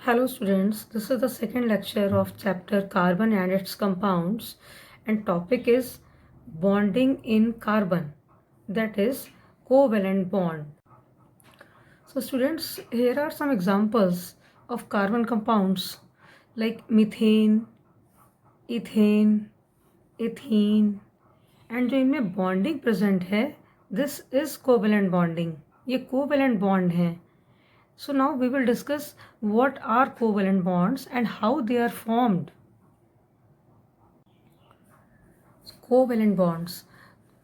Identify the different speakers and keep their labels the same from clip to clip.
Speaker 1: Hello students, this is the second lecture of chapter Carbon and its compounds, and topic is bonding in carbon, that is covalent bond. So students, here are some examples of carbon compounds like methane, ethane, ethene, and जो इनमें bonding present है, this is covalent bonding. ये covalent bond है. So now we will discuss what are covalent bonds and how they are formed. Covalent bonds.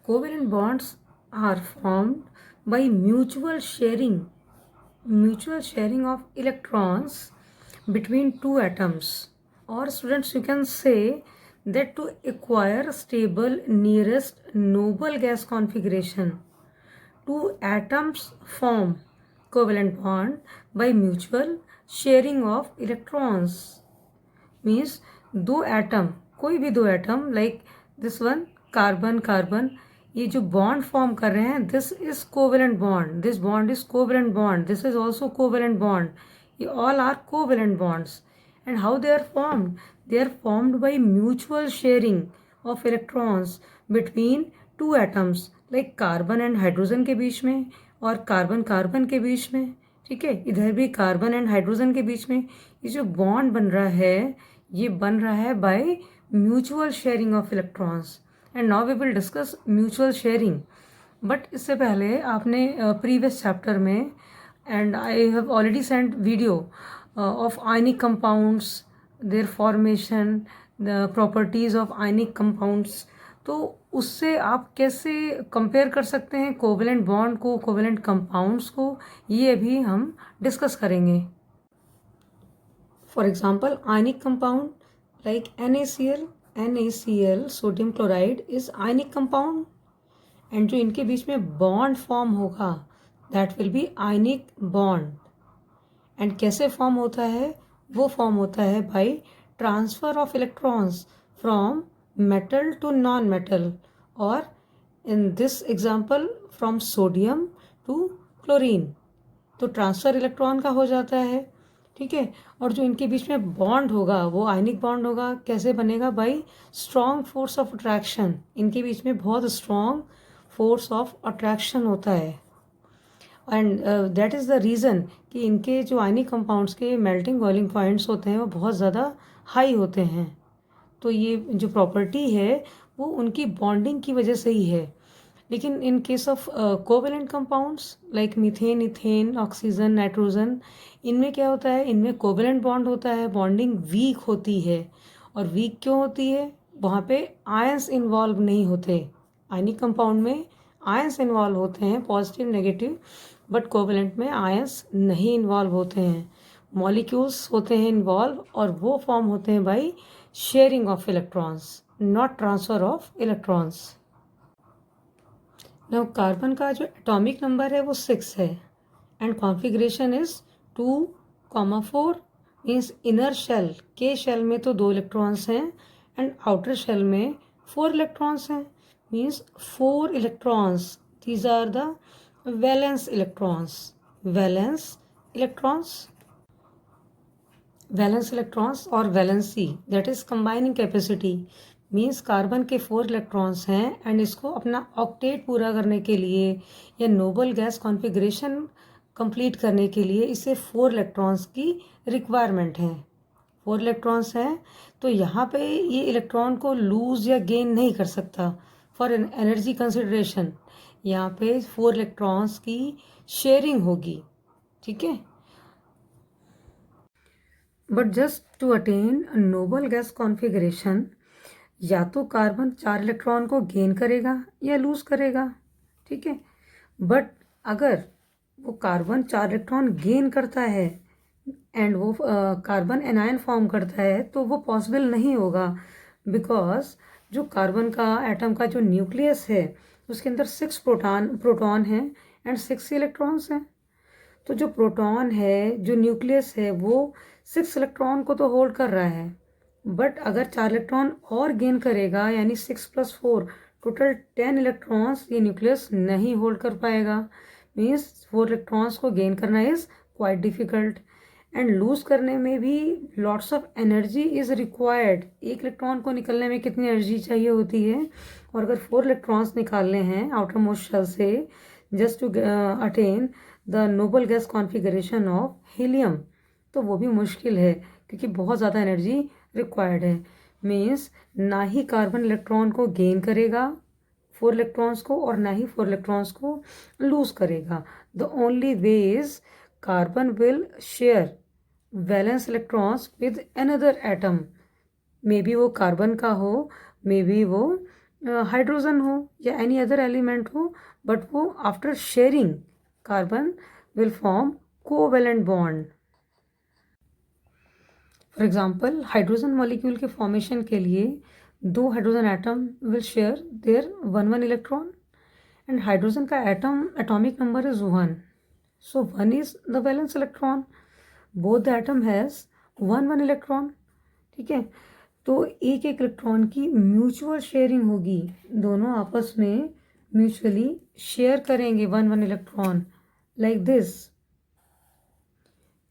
Speaker 1: Covalent bonds are formed by mutual sharing of electrons between two atoms. Or students, you can say that to acquire stable nearest noble gas configuration, two atoms form covalent bond by mutual sharing of electrons. Means दो atom, कोई भी दो atom like this one carbon carbon, ये जो bond form कर रहे हैं, this is covalent bond, this bond is covalent bond, this is also covalent bond. ये all are covalent bonds. And how they are formed? They are formed by mutual sharing of electrons between two atoms, like carbon and hydrogen के बीच में और carbon carbon के बीच में. ठीक है, इधर भी कार्बन एंड हाइड्रोजन के बीच में ये जो बॉन्ड बन रहा है, ये बन रहा है by mutual sharing of electrons. And now we will discuss mutual sharing. But इससे पहले आपने प्रीवियस चैप्टर में, and I have already sent video of ionic compounds, their formation, the properties of ionic compounds. तो उससे आप कैसे compare कर सकते हैं कोवेलेंट बॉन्ड को, कोवेलेंट कंपाउंड्स को, ये भी हम डिस्कस करेंगे. For example, ionic compound like NaCl, sodium chloride is ionic compound, and जो इनके बीच में bond form होगा that will be ionic bond. and कैसे form होता है? वो form होता है by transfer of electrons from metal to non-metal, or in this example from sodium to chlorine. तो ट्रांसफर इलेक्ट्रॉन का हो जाता है. ठीक है, और जो इनके बीच में बॉन्ड होगा वो आयनिक बॉन्ड होगा. कैसे बनेगा? Bye strong force of attraction. इनके बीच में बहुत स्ट्रॉन्ग फोर्स ऑफ अट्रैक्शन होता है. And that is the reason कि इनके जो आयनिक कंपाउंड्स के मेल्टिंग बॉइलिंग पॉइंट्स होते हैं वो बहुत ज़्यादा हाई होते हैं. तो ये जो प्रॉपर्टी है वो उनकी बॉन्डिंग की वजह से ही है. लेकिन in case of covalent compounds like methane, ethane, oxygen, nitrogen, इनमें क्या होता है? इनमें कोवेलेंट बॉन्ड होता है, बॉन्डिंग वीक होती है. और वीक क्यों होती है? वहाँ पे आयंस इन्वॉल्व नहीं होते. आयनिक कंपाउंड में आयंस इन्वॉल्व होते हैं, पॉजिटिव नेगेटिव, बट कोवेलेंट में आयंस नहीं इन्वॉल्व होते हैं. मॉलिक्यूल्स होते हैं इन्वॉल्व, और वो फॉर्म होते हैं by sharing of electrons, not transfer of electrons. Now carbon का जो एटॉमिक नंबर है वो 6 है, and configuration is 2,4. Means inner shell, K shell में तो 2 इलेक्ट्रॉन्स हैं, एंड आउटर शेल में 4 इलेक्ट्रॉन्स हैं. Means 4 electrons, these are the valence electrons. Valence electrons और valency, that is combining capacity. Means carbon के 4 इलेक्ट्रॉन्स हैं, एंड इसको अपना ऑक्टेट पूरा करने के लिए या नोबल गैस कॉन्फ़िगरेशन कंप्लीट करने के लिए इसे 4 इलेक्ट्रॉन्स की रिक्वायरमेंट है. 4 इलेक्ट्रॉन्स हैं, तो यहाँ पे ये इलेक्ट्रॉन को लूज या गेन नहीं कर सकता. फॉर एनर्जी कंसिडरेशन यहाँ पे 4 इलेक्ट्रॉन्स की शेयरिंग होगी. ठीक है, but just to attain noble gas configuration, या तो कार्बन 4 इलेक्ट्रॉन को गेन करेगा या लूज करेगा. ठीक है, बट अगर वो कार्बन 4 इलेक्ट्रॉन गेन करता है एंड वो कार्बन एनायन फॉर्म करता है, तो वो पॉसिबल नहीं होगा. बिकॉज जो कार्बन का एटम का जो न्यूक्लियस है उसके अंदर 6 प्रोटॉन हैं एंड 6 इलेक्ट्रॉन्स हैं. तो जो प्रोटॉन है, जो न्यूक्लियस है, वो 6 इलेक्ट्रॉन को तो होल्ड कर रहा है, बट अगर 4 इलेक्ट्रॉन और गेन करेगा, यानी 6 + 4 टोटल 10 इलेक्ट्रॉन्स, ये न्यूक्लियस नहीं होल्ड कर पाएगा. मीन्स 4 इलेक्ट्रॉन्स को गेन करना is quite difficult. And lose करने में भी lots of energy is required. एक इलेक्ट्रॉन को निकलने में कितनी एनर्जी चाहिए होती है, और अगर 4 इलेक्ट्रॉन्स निकालने हैं आउटर मोस्ट शेल से just to attain the noble gas configuration of helium, तो वो भी मुश्किल है क्योंकि बहुत ज़्यादा एनर्जी रिक्वायर्ड है। मीन्स ना ही कार्बन इलेक्ट्रॉन को गेन करेगा 4 इलेक्ट्रॉन्स को, और ना ही 4 इलेक्ट्रॉन्स को लूज करेगा। The only way is carbon will share valence electrons with another atom, may be वो कार्बन का हो, मे बी वो हाइड्रोजन हो या एनी अदर एलिमेंट हो, बट वो after sharing carbon will form covalent bond. For example hydrogen molecule के formation के लिए 2 hydrogen atom will share their 1 electron, and hydrogen का atomic number is 1, so 1 is the valence electron, both the atom has 1 electron. ठीक है, तो एक एक electron की म्यूचुअल शेयरिंग होगी, दोनों आपस में म्यूचुअली शेयर करेंगे 1 इलेक्ट्रॉन लाइक दिस।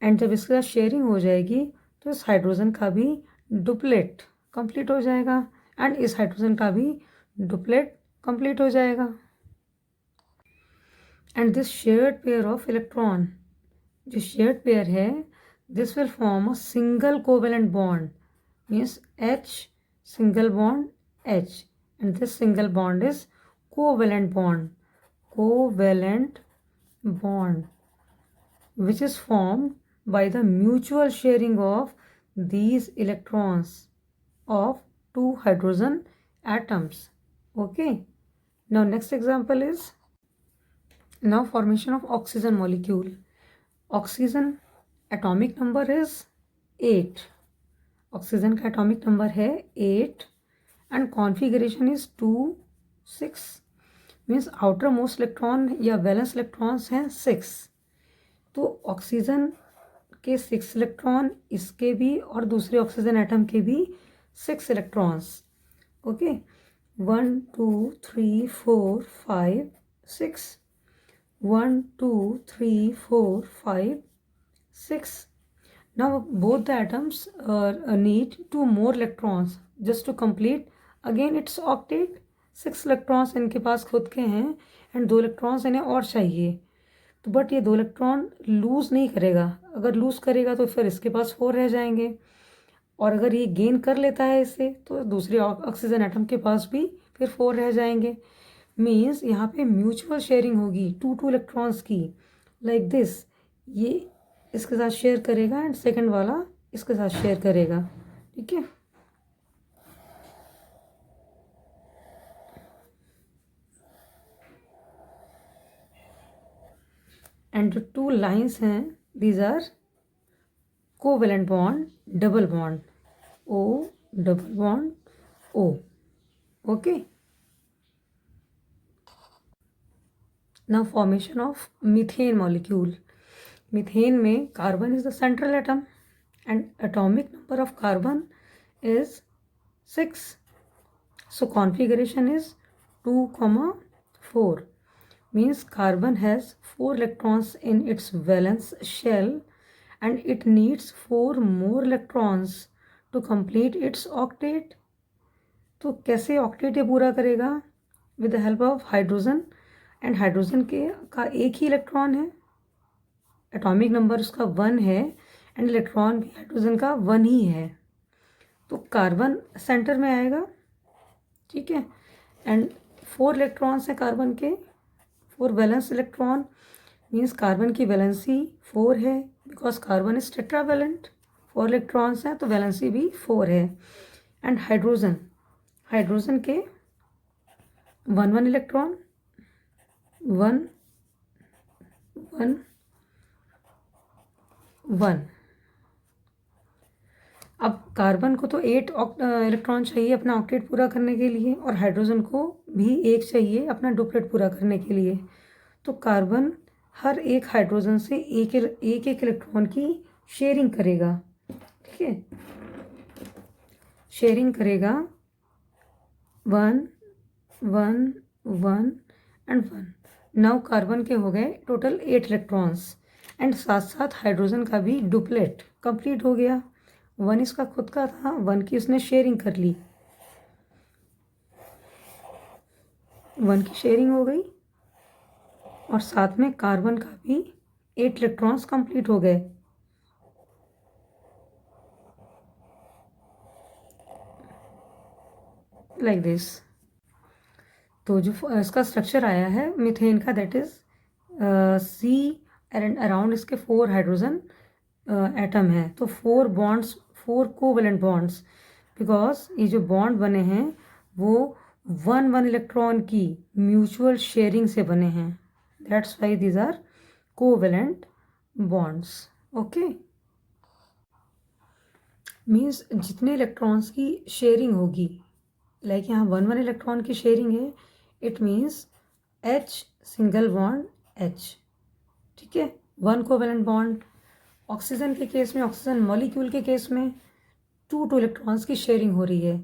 Speaker 1: एंड जब इसके साथ शेयरिंग हो जाएगी तो इस हाइड्रोजन का भी डुप्लेट कंप्लीट हो जाएगा, एंड इस हाइड्रोजन का भी डुप्लेट कंप्लीट हो जाएगा। And this shared pair of electron, जो शेयर्ड पेयर है, this will form a single covalent bond, means H single bond H, and this single bond is covalent bond, covalent bond which is formed by the mutual sharing of these electrons of 2 hydrogen atoms. Okay, now next example is now formation of oxygen molecule. Oxygen atomic number is 8, oxygen का atomic number है 8 and configuration is 2 6, means outermost electron या valence electrons हैं 6, तो oxygen के 6 electron, इसके भी और दूसरे ऑक्सीजन एटम के भी 6 electrons. Okay, 1 2 3 4 5 6, 1 2 3 4 5 6। Now both the atoms need 2 more electrons just to complete again its octet. 6 electrons इनके पास खुद के हैं एंड 2 इलेक्ट्रॉन्स इन्हें और चाहिए, तो बट ये 2 इलेक्ट्रॉन लूज़ नहीं करेगा, अगर लूज़ करेगा तो फिर इसके पास 4 रह जाएंगे, और अगर ये गेन कर लेता है इससे तो दूसरे ऑक्सीजन एटम के पास भी फिर 4 रह जाएंगे। मीन्स यहाँ पे म्यूचुअल शेयरिंग होगी 2 इलेक्ट्रॉन्स की, लाइक दिस, ये इसके साथ शेयर करेगा एंड सेकंड वाला इसके साथ शेयर करेगा। ठीक है, एंड जो 2 लाइन्स हैं these are covalent bond, double bond, O double bond O। Okay, now formation of methane molecule. Methane में carbon is the central atom and atomic number of carbon is 6, so configuration is 2, 4, means carbon has 4 electrons in its valence shell and it needs 4 more electrons to complete its octet। तो कैसे octet ये पूरा करेगा? With the help of hydrogen, and hydrogen के का एक ही electron है, atomic number उसका 1 है एंड इलेक्ट्रॉन भी हाइड्रोजन का 1 ही है, तो कार्बन सेंटर में आएगा। ठीक है, एंड 4 इलेक्ट्रॉन्स हैं कार्बन के, 4 वैलेंस इलेक्ट्रॉन, मीन्स कार्बन की वैलेंसी 4 है because carbon is tetravalent, 4 electrons हैं तो वैलेंसी भी 4 है। एंड हाइड्रोजन, हाइड्रोजन के 1 इलेक्ट्रॉन, 1 1 1। अब कार्बन को तो 8 इलेक्ट्रॉन चाहिए अपना ऑक्टेट पूरा करने के लिए, और हाइड्रोजन को भी 1 चाहिए अपना डुप्लेट पूरा करने के लिए, तो कार्बन हर एक हाइड्रोजन से एक एक इलेक्ट्रॉन की शेयरिंग करेगा। ठीक है, शेयरिंग करेगा 1 1 1 एंड 1। नाउ कार्बन के हो गए टोटल 8 इलेक्ट्रॉन्स एंड साथ साथ हाइड्रोजन का भी डुप्लेट कंप्लीट हो गया। 1 इसका खुद का था, 1 की उसने शेयरिंग कर ली, 1 की शेयरिंग हो गई और साथ में कार्बन का भी 8 इलेक्ट्रॉन्स कंप्लीट हो गए। Like this. तो जो इसका स्ट्रक्चर आया है मीथेन का, that is C and around इसके 4 हाइड्रोजन एटम है। तो 4 बॉन्ड्स, 4 कोवेलेंट बॉन्ड्स, बिकॉज ये जो बॉन्ड बने हैं वो 1 इलेक्ट्रॉन की म्यूचुअल शेयरिंग से बने हैं। That's why these are covalent bonds. Okay, means जितने इलेक्ट्रॉन्स की शेयरिंग होगी, लाइक यहाँ 1 इलेक्ट्रॉन की शेयरिंग है, it means H single bond H, ठीक है, 1 कोवेलेंट बॉन्ड। ऑक्सीजन के केस में, ऑक्सीजन मॉलिक्यूल के केस में 2 इलेक्ट्रॉन्स की शेयरिंग हो रही है।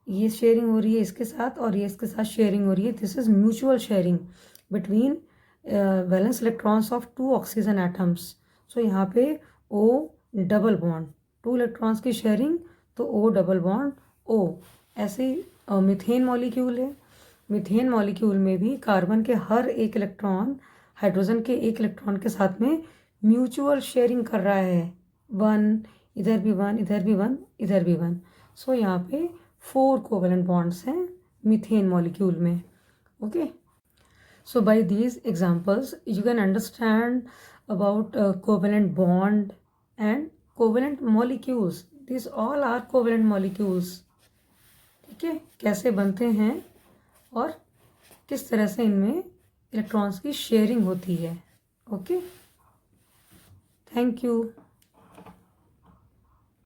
Speaker 1: ये शेयरिंग हो रही है इसके साथ और ये इसके साथ शेयरिंग हो रही है। This is mutual sharing between valence electrons of 2 oxygen atoms. So यहाँ पे O डबल बॉन्ड, 2 इलेक्ट्रॉन्स की शेयरिंग, तो O डबल बॉन्ड O। ऐसे ही मीथेन मॉलिक्यूल है। मीथेन मॉलिक्यूल में भी कार्बन के हर एक इलेक्ट्रॉन हाइड्रोजन के एक इलेक्ट्रॉन के साथ में म्यूचुअल शेयरिंग कर रहा है। 1, इधर भी 1, इधर भी 1, इधर भी 1। सो यहाँ पे 4 कोवेलेंट बॉन्ड्स हैं मीथेन मॉलिक्यूल में। Okay, so by these examples you can understand about covalent bond and covalent molecules. These all are covalent molecules. ठीक है, कैसे बनते हैं और किस तरह से इनमें इलेक्ट्रॉन्स की शेयरिंग होती है। Okay, thank you.